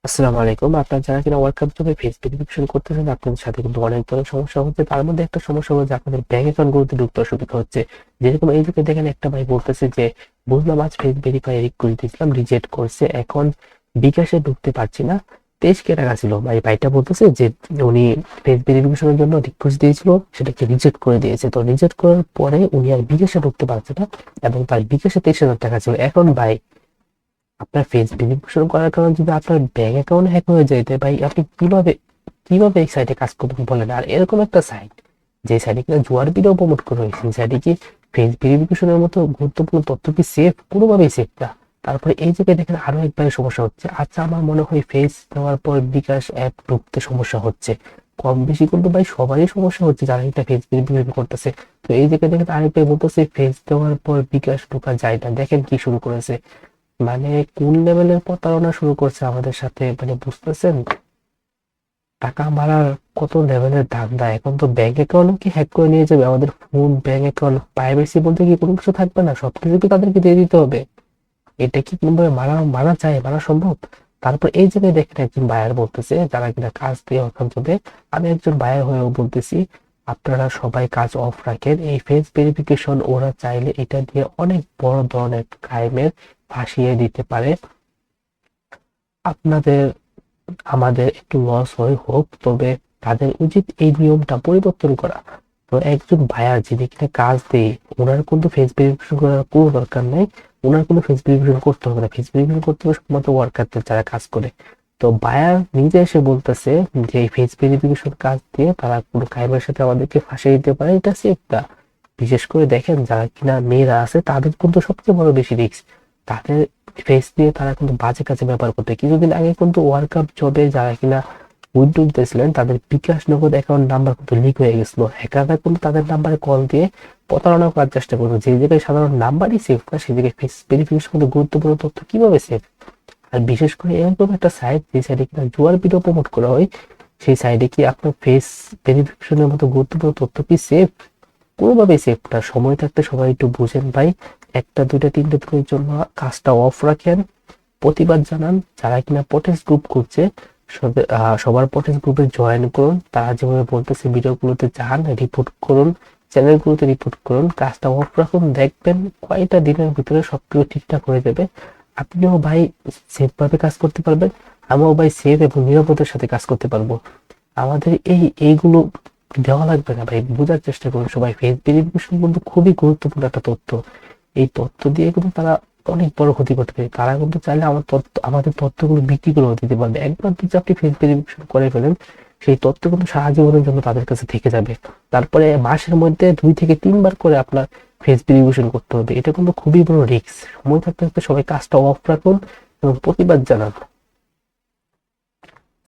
আসসালামু আলাইকুম। আপনার যারা কিনা ওয়ার্ক কাপ জবে ফেস ভেরিফিকেশন করতেছেন, আপনাদের সাথে কিন্তু অনেক ধরনের সমস্যা হচ্ছে। তার মধ্যে একটা সমস্যা হলো যে আপনাদের ব্যাংক অ্যাকাউন্ট গুলোতে ঢুকতে অসুবিধা হচ্ছে। যেরকম এই যে দেখেন, একটা ভাই বলতেছে যে বুঝলাম আজ ফেস ভেরিফাই করে দিয়েছিলাম, রিজেক্ট করছে, এখন বিকাশে ঢুকতে পারছি না। 23K টাকা ছিল ভাই। ভাইটা বলতেছে যে উনি ফেস ভেরিফিকেশনের জন্য রিকোয়েস্ট দিয়েছিল, সেটাকে রিজেক্ট করে দিয়েছে। তো রিজেক্ট করার পরে উনি আর বিকাশে ঢুকতে পারছে না, এবং তার বিকাশে 23,000 টাকা ছিল। এখন ভাই, আপনার ফেস ভেরিফিকেশন করার কারণে যদি আপনার ব্যাংক অ্যাকাউন্ট হ্যাক হয়ে যায়, তো ভাই আপনি কিভাবে কিভাবে এই সাইটে কাজ করবেন বলেন? আর এরকম একটা সাইট, যে সাইটে কিনা জুয়ার ভিডিও প্রমোট করা হয়েছে, সেই সাইটে কি ফেস ভেরিফিকেশনের মতো গুরুত্বপূর্ণ তথ্য কি সেফ? কোনোভাবেই সেফ না। তারপরে এই জায়গায় দেখেন আরো একবারে সমস্যা হচ্ছে। আচ্ছা, আমার মনে হয় ফেস দেওয়ার পর বিকাশ অ্যাপ ঢুকতে সমস্যা হচ্ছে, কম বেশি কিন্তু ভাই সবারই সমস্যা হচ্ছে যারা এটা ফেস ভেরিফিকেশন করতেছে। তো এই জায়গায় দেখেন আরেক ভাই বলতেছে ফেস দেওয়ার পর বিকাশ ঢোকা যায় না। দেখেন কি শুরু করেছে, মানে কোন লেভেলের প্রতারণা শুরু করছে আমাদের সাথে, মানে বুঝতেছেন? টাকা মারার কত লেভেলের ধান্দা! এখন তো ব্যাংক অ্যাকাউন্ট কি হ্যাক করে নিয়ে যাবে, আমাদের ফোন, ব্যাংক অ্যাকাউন্ট, প্রাইভেসি বলতে কি কোনো কিছু থাকবে না? সবকিছু কি তাদেরকে দিয়ে দিতে হবে? এটা কি কোনোভাবে মানা মানা যায়, মানা সম্ভব? তারপর এই জায়গায় দেখেন একজন বায়ার বলতেছে, যারা কিনা কাজ দিয়ে অর্থাৎ হবে, আমি একজন বায়ার হয়েও বলতেছি, আপনারা সবাই কাজ অফ রাখেন। এই ফেস ভেরিফিকেশন ওরা চাইলে এটা দিয়ে অনেক বড় ধরনের ক্রাইমের ফাঁসিয়ে দিতে পারে। আপনাদের, আমাদের একটু লস হয় হোক, তবে তাদের উচিত এই নিয়মটা পরিবর্তন করা। তো একজন ভাইয়া যিনি কিনা কাজ দেয়, ওনার কিন্তু ফেস ভেরিফিকেশন করার কোনো দরকার নাই। ওনার কোনো ফেস ভেরিফিকেশন করতে হবে না, ফেস ভেরিফিকেশন করতে হবে শুধুমাত্র ওয়ার্কারদের যারা কাজ করে। তো বায়ার নিজে এসে বলতেছে যে এই ফেস ভেরিফিকেশন কাজ দিয়ে তারা কোনো ক্রাইমের সাথে আমাদেরকে ফাঁসিয়ে দিতে পারে, এটা সেফ না। বিশেষ করে দেখেন যারা কিনা মেয়েরা আছে, তাদের কিন্তু সবচেয়ে বড় বেশি রিস্ক। তাদের ফেস দিয়ে তারা কিন্তু বাজে কাজে ব্যবহার করতে। কিছুদিন আগে কিন্তু ওয়ার্ল্ড কাপ জবে যারা কিনা উইন্ডোজ দিয়েছিলেন, তাদের বিকাশ নগদ অ্যাকাউন্ট নাম্বার কিন্তু লিক হয়ে গেছিল। হ্যাকাররা কিন্তু তাদের নাম্বারে কল দিয়ে প্রতারণা করার চেষ্টা করতো। যে জায়গায় সাধারণ নাম্বারই সেফ না, সেই জায়গায় ফেস ভেরিফিকেশন কিন্তু গুরুত্বপূর্ণ তথ্য কিভাবে সেফ? আর বিশেষ করে এরকম একটা সাইট, যে সাইটে কিনা জুয়ার ভিডিও প্রমোট করা হয়, সেই সাইটে কি আপনার ফেস ভেরিফিকেশনের মতো গুরুত্বপূর্ণ তথ্য কি সেফ? কোনোভাবেই সেফ না। সময় থাকতে সবাই একটু বুঝেন ভাই। একটা দুইটা তিনটে দিনের জন্য কাজটা অফ রাখেন, প্রতিবাদ জানান। যারা কিনা প্রটেস্ট গ্রুপ করছে, সবার প্রটেস্ট গ্রুপে জয়েন করুন। তারা যেভাবে বলতেছে ভিডিওগুলোতে যান, রিপোর্ট করুন, চ্যানেলগুলোতে রিপোর্ট করুন, কাজটা অফ রাখুন। দেখবেন কয়টা দিনের ভিতরে সবকিছু ঠিকঠাক হয়ে যাবে। আপনিও ভাই সেফ ভাবে কাজ করতে পারবেন, আমিও ভাই সেফ এবং নিরাপদের সাথে কাজ করতে পারবো। আমাদের এইগুলো দেওয়া লাগবে না ভাই। বোঝার চেষ্টা করুন সবাই, ফেস ভেরিফিকেশন কিন্তু খুবই গুরুত্বপূর্ণ একটা তথ্য। এই তথ্য দিয়ে কিন্তু তারা অনেক বড় ক্ষতি করতে পারে। তারা কিন্তু চাইলে আমাদের তথ্যগুলো বিক্রি করেও দিতে পারবে। একবার যদি আপনি ফেস ভেরিফিকেশন করে ফেলেন, সেই তথ্য কিন্তু সারা জীবনের জন্য তাদের কাছে থেকে যাবে। তারপরে মাসের মধ্যে 2 থেকে 3 বার করে আপনার ফেস ভেরিফিকেশন করতে হবে। এটা কিন্তু খুবই বড় রিস্ক। সময় থাকতে থাকতে সবাই কাজটা অফ রাখুন এবং প্রতিবাদ জানান।